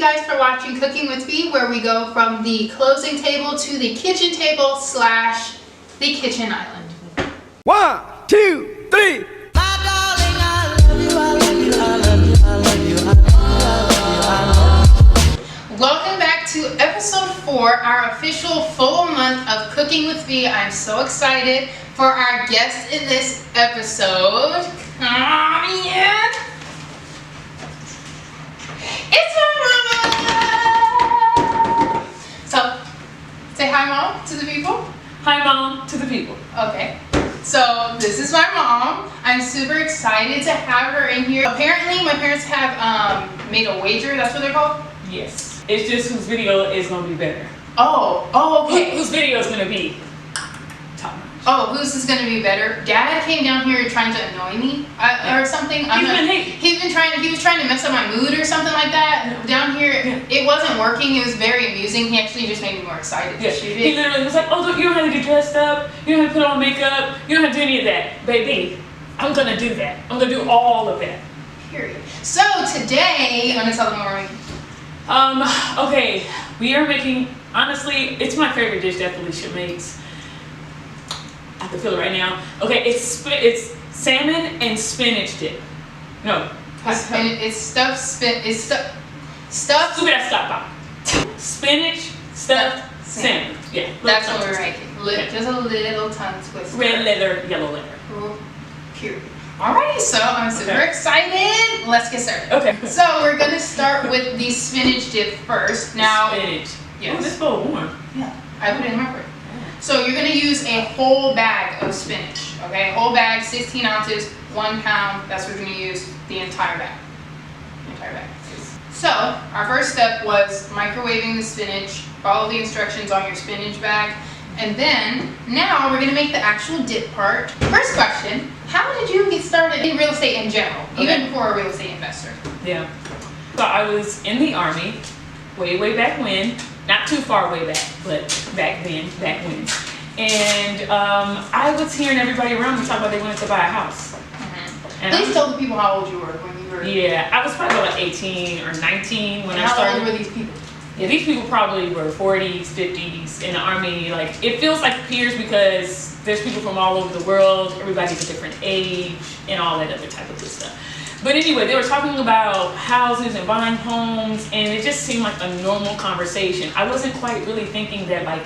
guys for watching Cooking with V, where we go from the closing table to the kitchen table slash the kitchen island. 1, 2, 3. My darling, I love you, I love you, I love you, I love you, I love you, I love you. Welcome back to episode 4, our official full month of Cooking with V. I'm so excited for our guest in this episode. Come in. It's my mama! So, say hi, Mom, to the people. Hi, Mom, to the people. Okay. So, this is my mom. I'm super excited to have her in here. Apparently, my parents have made a wager. That's what they're called? Yes. It's just whose video is going to be better. Oh, okay. Whose video is going to be top notch. Oh, whose is going to be better? Dad came down here trying to annoy me or something. He was trying to mess up my mood or something like that. Down here, it wasn't working. It was very amusing. He actually just made me more excited to shoot it. He literally was like, oh, look, you don't have to get dressed up. You don't have to put on makeup. You don't have to do any of that. Baby, I'm going to do that. I'm going to do all of that. Period. So today, I'm going to tell them what we're making. Okay, we are making, honestly, it's my favorite dish that Felicia makes. I can feel it right now. Okay, it's salmon and spinach dip. No. It's stuffed stuffed. Stupid ass stop. Spinach, stuffed salmon. Yeah. That's what we're making. Just a little tongue twister. Red leather, yellow leather. Period. Alrighty, so I'm super excited. Let's get started. Okay. So we're gonna start with the spinach dip first. Now, spinach. Yes. Oh, this bowl warm. Yeah, I put it in the microwave. So you're gonna use a whole bag of spinach. Okay, a whole bag, 16 ounces, 1 pound. That's what we're gonna use, the entire bag. So our first step was microwaving the spinach. Follow the instructions on your spinach bag. And then, now we're gonna make the actual dip part. First question, how did you get started in real estate in general, even before a real estate investor? Yeah. So I was in the Army, way back when. Not too far way back, but back when. And I was hearing everybody around me talk about they wanted to buy a house. And Please tell the people how old you were when you were... Yeah, I was probably like 18 or 19 when I started. How old were these people? Yeah, these people probably were 40s, 50s in the Army. Like, it feels like peers because there's people from all over the world. Everybody's a different age and all that other type of good stuff. But anyway, they were talking about houses and buying homes, and it just seemed like a normal conversation. I wasn't quite really thinking that, like,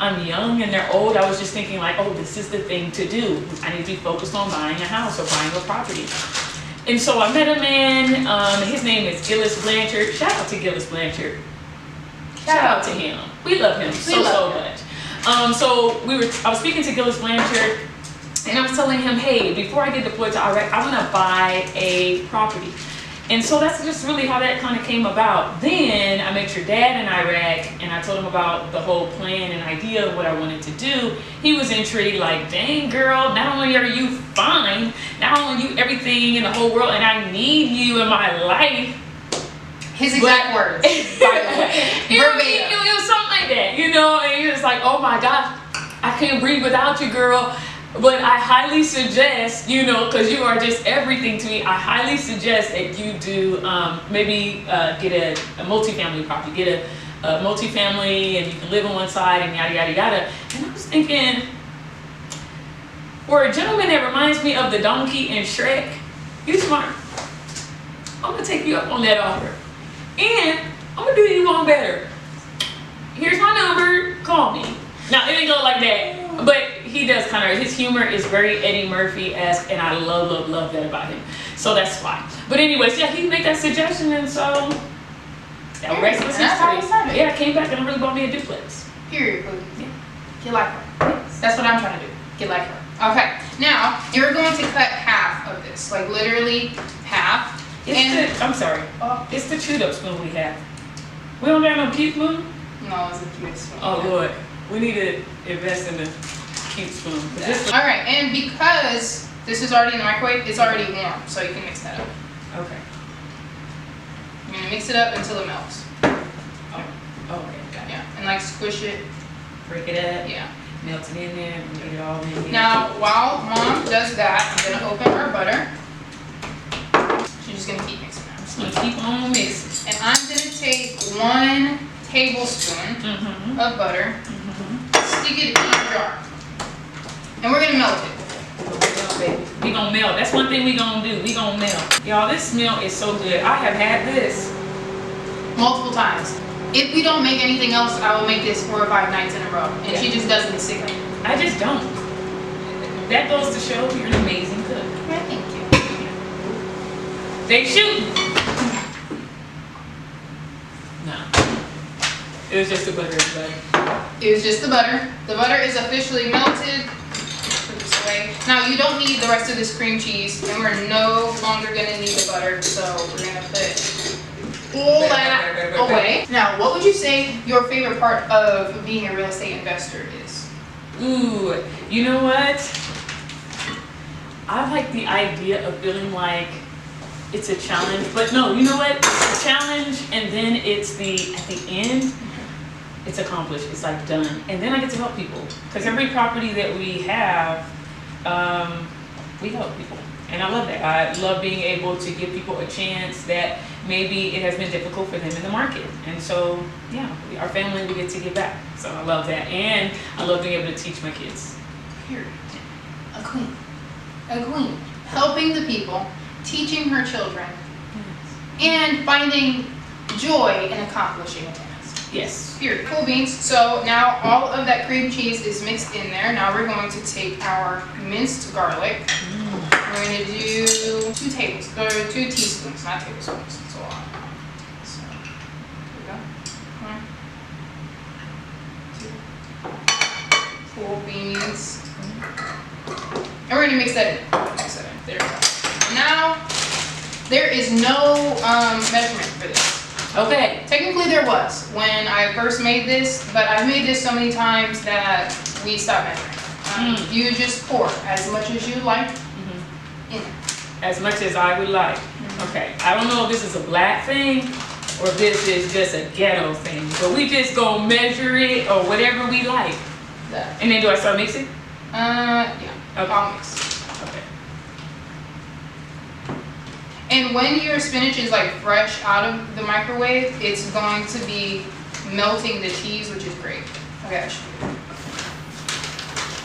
I'm young and they're old. I was just thinking, like, oh, this is the thing to do. I need to be focused on buying a house or buying a property. And so I met a man. His name is Gillis Blanchard. Shout out to Gillis Blanchard. Shout out to him. We love him so much. So I was speaking to Gillis Blanchard, and I was telling him, hey, before I get deployed to Iraq, I want to buy a property. And so that's just really how that kind of came about. Then I met your dad in Iraq, and I told him about the whole plan and idea of what I wanted to do. He was intrigued, like, dang girl, not only are you fine, not only are you everything in the whole world, and I need you in my life. His exact words, by the way. It was something like that, you know, and he was like, oh my gosh, I can't breathe without you, girl. But I highly suggest, you know, because you are just everything to me, I highly suggest that you do maybe get a multifamily property, get a multifamily, and you can live on one side and yada, yada, yada. And I was thinking, for a gentleman that reminds me of the donkey in Shrek, you're smart. I'm going to take you up on that offer. And I'm going to do you one better. Here's my number, call me. Now, it didn't go like that. But he does kind of, his humor is very Eddie Murphy-esque, and I love that about him. So that's fine. But anyways, yeah, he made that suggestion, and so that rest was history. Yeah, I came back and I really bought me a duplex. Period. Yeah. Get like her. That's what I'm trying to do. Get like her. Okay. Now, you're going to cut half of this. Like, literally half. I'm sorry. It's the chewed up spoon we have. We don't got no cute spoon? No, it's a cute spoon. Oh, Lord. We need to invest in the cute spoon. All right, and because this is already in the microwave, it's already warm, so you can mix that up. Okay. You're gonna mix it up until it melts. Oh, okay, got it. Yeah, and like squish it. Break it up. Yeah. Melt it in there and get it all in here. Now, while Mom does that, I'm gonna open our butter. She's just gonna keep mixing that. I'm just gonna keep on mixing. And I'm gonna take 1 tablespoon of butter. Stick it in a jar. And we're gonna melt it. We gonna melt. That's one thing we gonna do. We gonna melt. Y'all, this milk is so good. I have had this Multiple times. If we don't make anything else, I will make this 4 or 5 nights in a row. And she just doesn't stick it. I just don't. That goes to show you're an amazing cook. Yeah, thank you. They shoot. No. It was just the butter, everybody. It was just the butter. The butter is officially melted. Put this away. Now you don't need the rest of this cream cheese, and we're no longer gonna need the butter, so we're gonna put all that away. Now, what would you say your favorite part of being a real estate investor is? Ooh, you know what? I like the idea of feeling like it's a challenge, but no, you know what? It's a challenge, and then it's at the end, it's accomplished. It's like done, and then I get to help people because every property that we have, we help people, and I love that. I love being able to give people a chance that maybe it has been difficult for them in the market, and so yeah, our family, we get to give back. So I love that, and I love being able to teach my kids. Period. A queen. A queen. Helping the people, teaching her children, and finding joy in accomplishing a task. Yes. Period. Cool beans. So now all of that cream cheese is mixed in there. Now we're going to take our minced garlic. We're going to do 2 teaspoons, not tablespoons. It's a lot. So here we go. 1, 2. Cool beans. And we're going to mix that in. There we go. Now, there is no measurement for this. Okay. Technically there was when I first made this, but I've made this so many times that we stopped measuring. You just pour as much as you like in it. As much as I would like. Okay. I don't know if this is a black thing or if this is just a ghetto thing, but we just gonna measure it or whatever we like. That. And then do I start mixing? Yeah. Okay. I'll mix. Okay. And when your spinach is like fresh out of the microwave, it's going to be melting the cheese, which is great. Okay, that should be good.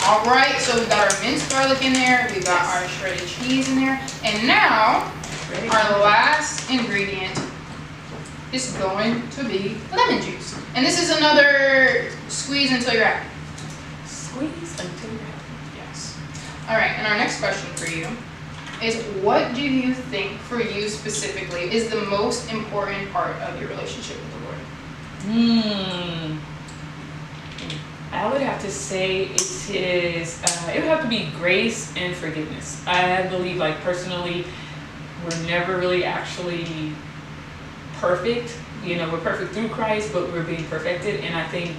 All right, so we've got our minced garlic in there, we've got our shredded cheese in there, and now our last ingredient is going to be lemon juice. And this is another squeeze until you're happy. Squeeze until you're happy. Yes. All right, and our next question for you is, what do you think for you specifically is the most important part of your relationship with the Lord? I would have to say it would have to be grace and forgiveness. I believe, like, personally, we're never really actually perfect. You know, we're perfect through Christ, but we're being perfected. And I think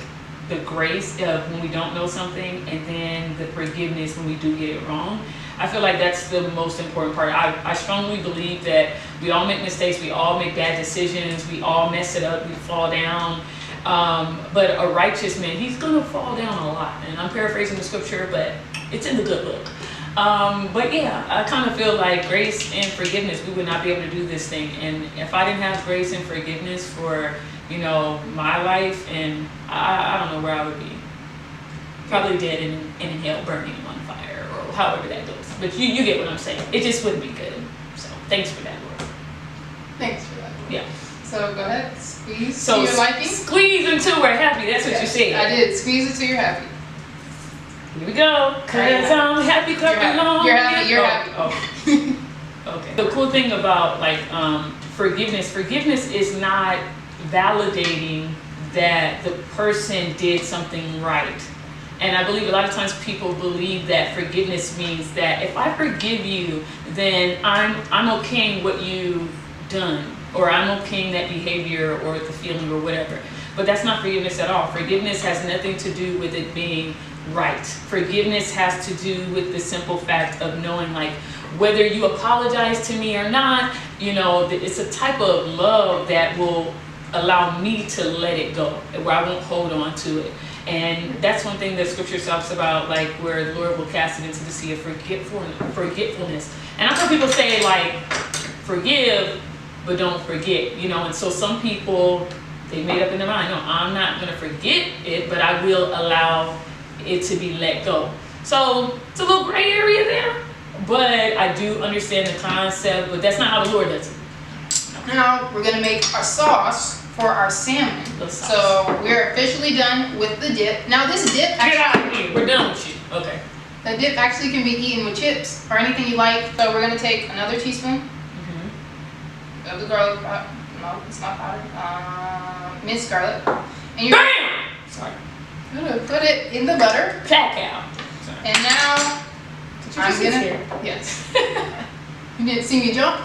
the grace of when we don't know something, and then the forgiveness when we do get it wrong, I feel like that's the most important part. I strongly believe that we all make mistakes, we all make bad decisions, we all mess it up, we fall down. But a righteous man, he's gonna fall down a lot. And I'm paraphrasing the scripture, but it's in the good book. But yeah, I kind of feel like grace and forgiveness, we would not be able to do this thing. And if I didn't have grace and forgiveness for, you know, my life, and I don't know where I would be. Probably dead and in hell, burning on fire, or however that goes. But you get what I'm saying. It just wouldn't be good. So thanks for that, Lord. Thanks for that. Yeah. So go ahead, squeeze So to your liking. squeeze until we're happy. That's what you said. I did. Squeeze until you're happy. Here we go. Cause I'm happy, clapping along. You're happy. You're happy. Oh. Okay. The cool thing about like forgiveness is not validating that the person did something right. And I believe a lot of times people believe that forgiveness means that if I forgive you, then I'm okaying what you've done, or I'm okaying that behavior or the feeling or whatever. But that's not forgiveness at all. Forgiveness has nothing to do with it being right. Forgiveness has to do with the simple fact of knowing, like, whether you apologize to me or not, you know, it's a type of love that will allow me to let it go, where I won't hold on to it. And that's one thing that scripture talks about, like, where the Lord will cast it into the sea of forgetfulness. And I've heard people say, like, forgive, but don't forget, you know. And so some people, they made up in their mind, no, I'm not gonna forget it, but I will allow it to be let go. So it's a little gray area there, but I do understand the concept, but that's not how the Lord does it. Now we're gonna make our sauce for our salmon. The sauce. So we're officially done with the dip. Now this dip Get out actually, of here, we're done with you. Okay. the dip actually can be eaten with chips or anything you like. So we're gonna take another teaspoon of the garlic powder. No, it's not powder. Minced garlic. And you're Bam! Sorry. gonna put it in the butter. Cow. Sorry. And now Did you I'm just gonna. hear? Yes. You didn't see me jump.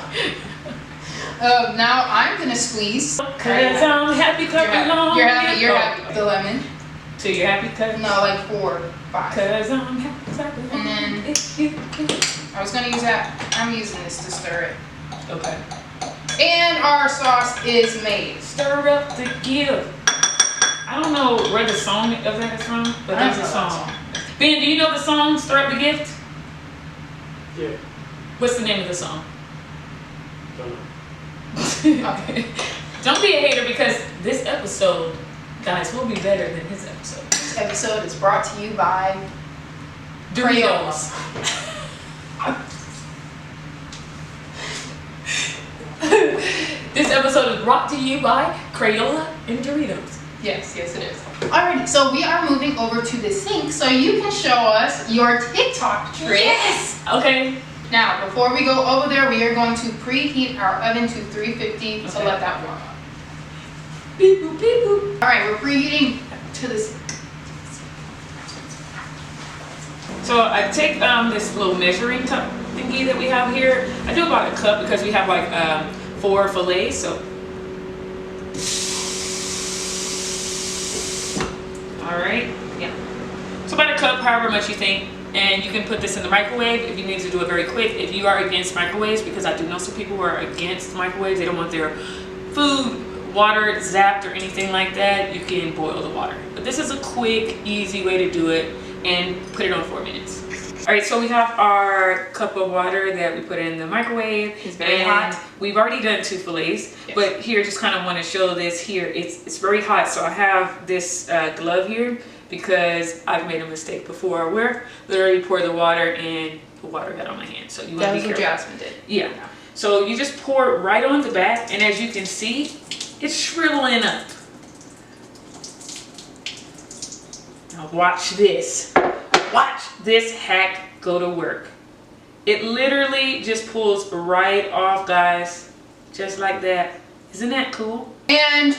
Now I'm gonna squeeze. Cause I'm happy You're coming along. happy. You're happy. The lemon. So you're happy cause? No, like 4, 5. Cause I'm happy coming And then- along. If you could. I was gonna use that. I'm using this to stir it. Okay. And our sauce is made. Stir up the gift. I don't know where the song of that is from, but I there's don't a know that song. Ben, do you know the song Stir Up the Gift? Yeah. What's the name of the song? Don't know. Okay. Don't be a hater because this episode, guys, will be better than his episode. This episode is brought to you by Doritos. This episode is brought to you by Crayola and Doritos. Yes, yes it is. Alrighty, so we are moving over to the sink so you can show us your TikTok trick. Yes! Okay. Now, before we go over there, we are going to preheat our oven to 350 to Okay. let that warm up. Beep boop, beep boop. Alright, we're preheating to the sink. So I take this little measuring cup thingy that we have here. I do about a cup because we have like 4 fillets. So, all right, yeah. So about a cup, however much you think, and you can put this in the microwave if you need to do it very quick. If you are against microwaves, because I do know some people who are against microwaves, they don't want their food water zapped or anything like that, you can boil the water. But this is a quick, easy way to do it, and put it on 4 minutes. All right, so we have our cup of water that we put in the microwave. It's very and hot. We've already done 2 fillets, Yes. but here, just kind of want to show this here. It's very hot, so I have this glove here because I've made a mistake before where literally pour the water and the water got on my hand. So you want That to was be what careful. Jasmine did. Yeah. So you just pour it right on the back, and as you can see, it's shriveling up. Now watch this. Watch this hack go to work. It literally just pulls right off, guys. Just like that. Isn't that cool? And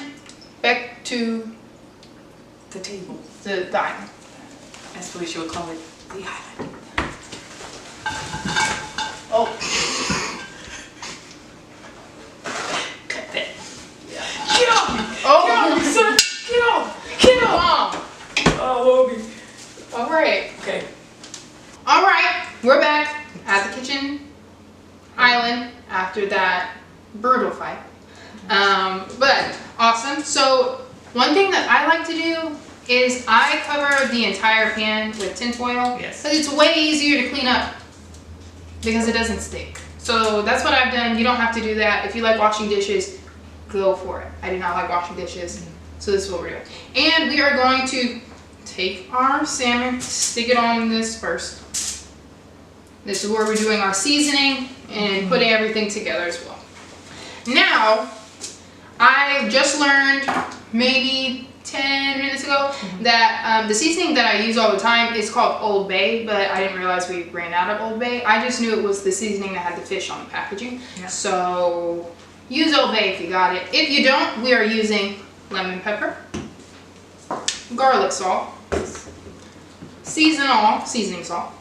back to The table. the diner. As Felicia would call it, the island. Oh, Cut that. Get off! oh, Get off, son! Get off! Get off! Oh, Obi. all right. Okay. All right, we're back at the kitchen island after that brutal fight. But awesome. So one thing that I like to do is I cover the entire pan with tinfoil. Yes. Because it's way easier to clean up because it doesn't stick. So that's what I've done. You don't have to do that. If you like washing dishes, go for it. I do not like washing dishes. So this is what we're doing. And we are going to take our salmon, stick it on this first. This is where we're doing our seasoning and putting everything together as well. Now, I just learned maybe 10 minutes ago that the seasoning that I use all the time is called Old Bay, but I didn't realize we ran out of Old Bay. I just knew it was the seasoning that had the fish on the packaging. Yeah. So use Old Bay if you got it. If you don't, we are using lemon pepper, garlic salt, seasoning salt,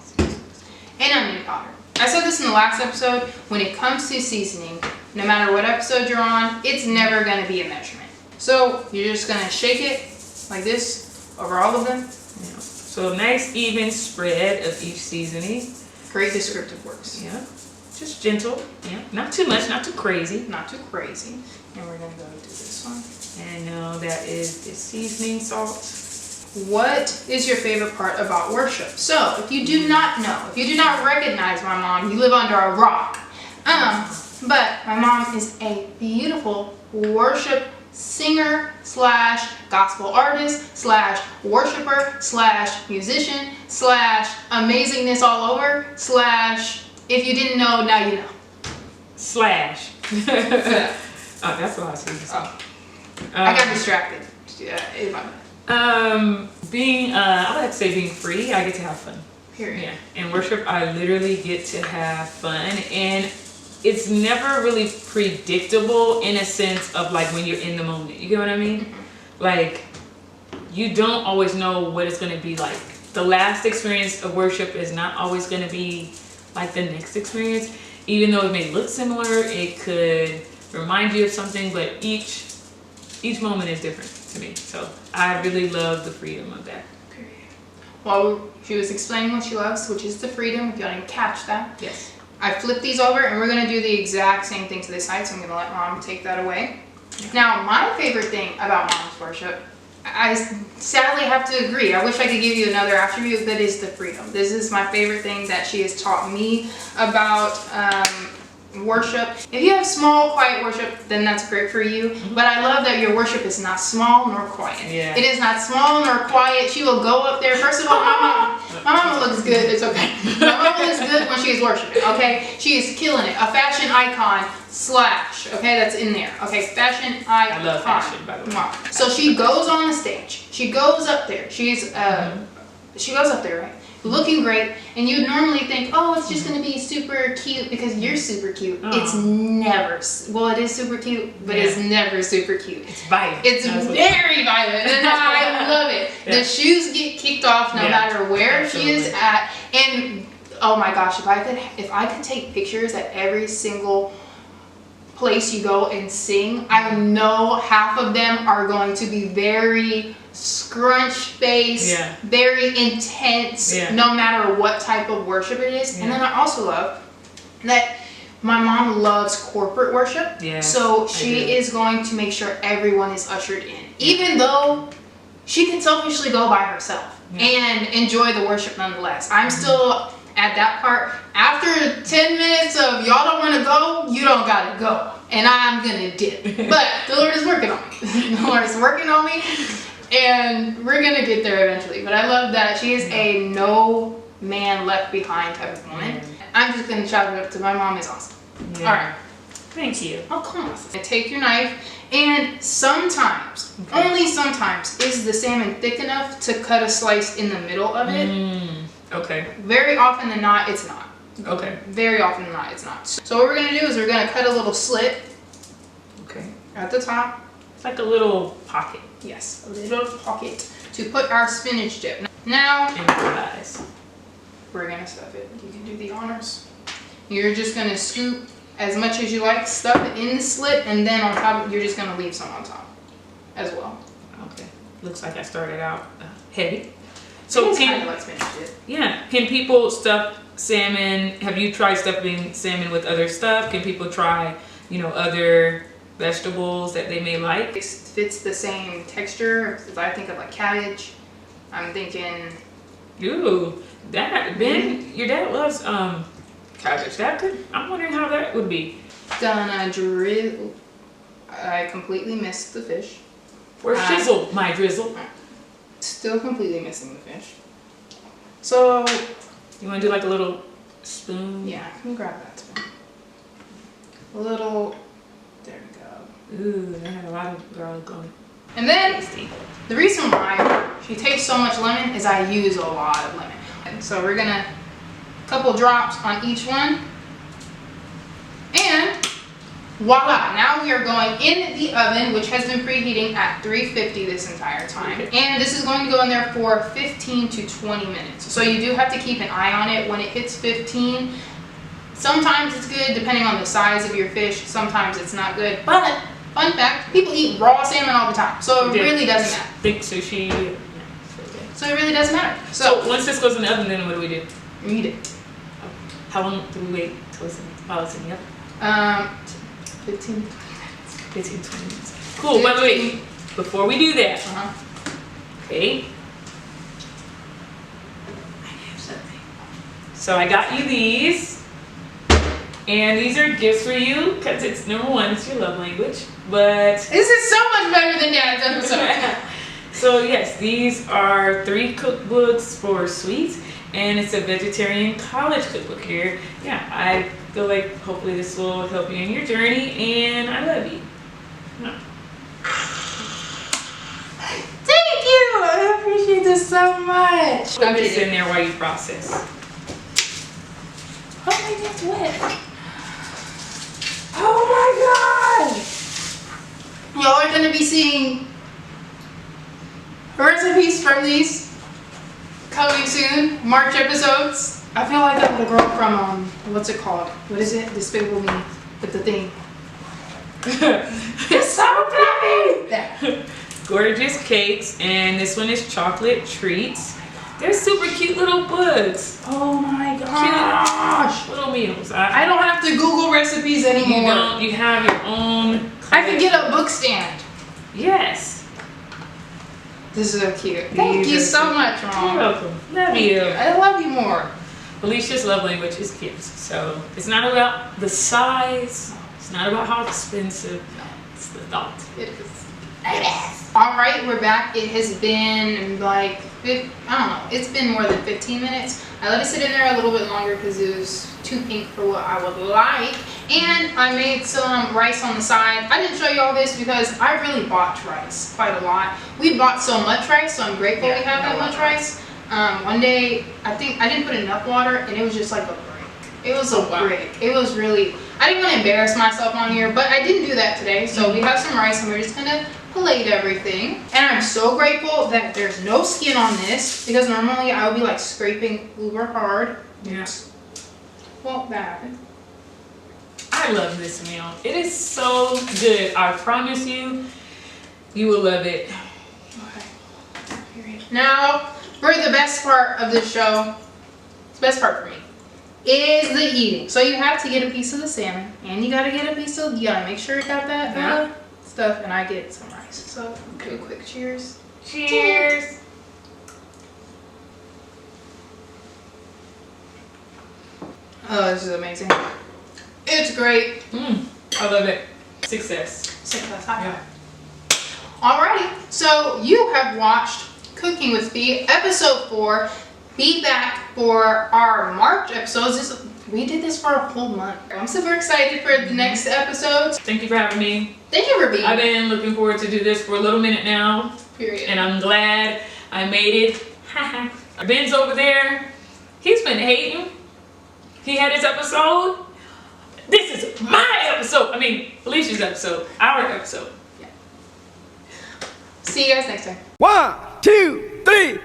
and onion powder. I said this in the last episode, when it comes to seasoning, no matter what episode you're on, it's never gonna be a measurement. So you're just gonna shake it like this over all of them. Yeah. So nice even spread of each seasoning. Great descriptive words. Yeah. Just gentle. Yeah. Not too much, not too crazy. Not too crazy. And we're gonna go do this one. And now that is the seasoning salt. What is your favorite part about worship? So, if you do not know, if you do not recognize my mom, you live under a rock. But my mom is a beautiful worship singer slash gospel artist slash worshiper slash musician slash amazingness all over slash if you didn't know, now you know. Slash. Oh, that's what I was going to say. I got distracted. Yeah, being, I would have to say being free, I get to have fun. Period. Yeah, in worship, I literally get to have fun, and it's never really predictable in a sense of like when you're in the moment. You get what I mean? Mm-hmm. Like, you don't always know what it's going to be like. The last experience of worship is not always going to be like the next experience. Even though it may look similar, it could remind you of something, but each moment is different to me. So I really love the freedom of that. Period. Well, she was explaining what she loves, which is the freedom, if y'all didn't catch that. Yes. I flipped these over and we're gonna do the exact same thing to this side, so I'm gonna let Mom take that away. Yeah. Now, my favorite thing about Mom's worship, I sadly have to agree. I wish I could give you another attribute, but is the freedom. This is my favorite thing that she has taught me about worship. If you have small, quiet worship, then that's great for you. Mm-hmm. But I love that your worship is not small nor quiet. Yeah. It is not small nor quiet. She will go up there. First of all, my mama looks good. It's okay. My mama looks good when she is worshiping. Okay, she is killing it. A fashion icon slash. Okay, that's in there. Okay, fashion icon. I love fashion, by the way. So she goes on the stage. She goes up there. She goes up there, right? Looking great, and you'd normally think, oh, it's just going to be super cute because you're super cute. It's never, well, it is super cute, but it's never super cute. It's violent. It's very violent, and I love it. Yeah. The shoes get kicked off no matter where she is at, and oh my gosh, if I could take pictures at every single place you go and sing, I know half of them are going to be very scrunch face, very intense, no matter what type of worship it is. And then I also love that my mom loves corporate worship, so she is going to make sure everyone is ushered in, even though she can selfishly go by herself and enjoy the worship nonetheless. I'm still at that part. After 10 minutes of y'all don't want to go, you don't gotta go, and I'm gonna dip. But the Lord is working on me. The Lord is working on me, and we're gonna get there eventually. But I love that she is a no man left behind type of woman. I'm just gonna shout it up to my mom is awesome. All right, thank you. Oh, come on. Take your knife, and sometimes, only sometimes, is the salmon thick enough to cut a slice in the middle of it. Okay. Very often than not, it's not. Okay. Very often than not, it's not. So what we're gonna do is we're gonna cut a little slit. Okay. At the top. It's like a little pocket. Yes, a little pocket to put our spinach dip. Now, improvise. We're gonna stuff it. You can do the honors. You're just gonna scoop as much as you like, stuff it in the slit, and then on top, you're just gonna leave some on top as well. Okay. Looks like I started out heavy. So kind of like spinach dip. Yeah. Can people stuff salmon? Have you tried stuffing salmon with other stuff? Can people try, other vegetables that they may like? It fits the same texture. If I think of like cabbage, I'm thinking. Ooh, Ben, your dad loves cabbage. I'm wondering how that would be. Gonna drizzle. I completely missed the fish. Or shizzle, my drizzle. Still completely missing the fish. So, you want to do like a little spoon? Yeah, I can grab that spoon. A little, there we go. Ooh, that had a lot of garlic on it. And then, the reason why she takes so much lemon is I use a lot of lemon. And so we're gonna, couple drops on each one. And voila, now we are going in the oven, which has been preheating at 350 this entire time. Okay. And this is going to go in there for 15 to 20 minutes. So you do have to keep an eye on it when it hits 15. Sometimes it's good depending on the size of your fish. Sometimes it's not good. But, fun fact, people eat raw salmon all the time. So it really doesn't matter. Thick sushi. So it really doesn't matter. So once this goes in the oven, then what do we do? Eat it. How long do we wait while it's in the oven? 15 to 20 minutes. 15 to 20 minutes. Cool, by the way, before we do that, okay, I have something. So I got you these, and these are gifts for you, because it's number one, it's your love language. but This is so much better than Dad's episode. so yes, these are 3 cookbooks for sweets, and it's a vegetarian college cookbook here. Yeah, I feel like hopefully this will help you in your journey, and I love you. Thank you. I appreciate this so much. Put this in there while you process. Oh my God, it's wet. Oh my God. Y'all are gonna be seeing recipes from these coming soon. March episodes. I feel like I'm the girl from what's it called? What is it? Despicable Me with the thing. It's so fluffy. That. Gorgeous cakes, and this one is chocolate treats. They're super cute little books. Oh my gosh. Cute little meals. I don't have to Google recipes anymore. You don't. You have your own. I can get a book stand. Yes. This is so cute. Thank you so much, Mom. You're welcome. Love you. I love you more. Alicia's love language is gifts. So it's not about the size. It's not about how expensive. It's the thought. It is. All right, we're back. It has been like, I don't know, it's been more than 15 minutes. I let it sit in there a little bit longer because it was too pink for what I would like. And I made some rice on the side. I didn't show you all this because I really bought rice quite a lot. We bought so much rice, so I'm grateful we have that much rice. One day, I think I didn't put enough water and it was just like a brick. It was a brick. It was really, I didn't want to embarrass myself on here, but I didn't do that today. So we have some rice and we're just gonna plate everything. And I'm so grateful that there's no skin on this because normally I would be like scraping uber hard. Yeah. Won't that. I love this meal. It is so good. I promise you, you will love it. Okay. Now, for the best part of this show, the best part for me, is the eating. So you have to get a piece of the salmon, and you gotta get a piece of, you gotta make sure it got that stuff, and I get some rice. So, do a quick cheers. Cheers. Oh, this is amazing. It's great. I love it. Success. Success. High five. Alrighty, so you have watched Cooking with Bee, episode 4. Be back for our March episodes. We did this for a whole month. I'm super excited for the next episodes. Thank you for having me. Thank you for being I've here. been looking forward to do this for a little minute now. Period. And I'm glad I made it. Ben's over there. He's been hating. He had his episode. This is my episode. I mean, Alicia's episode. Our episode. See you guys next time. 1, 2, 3.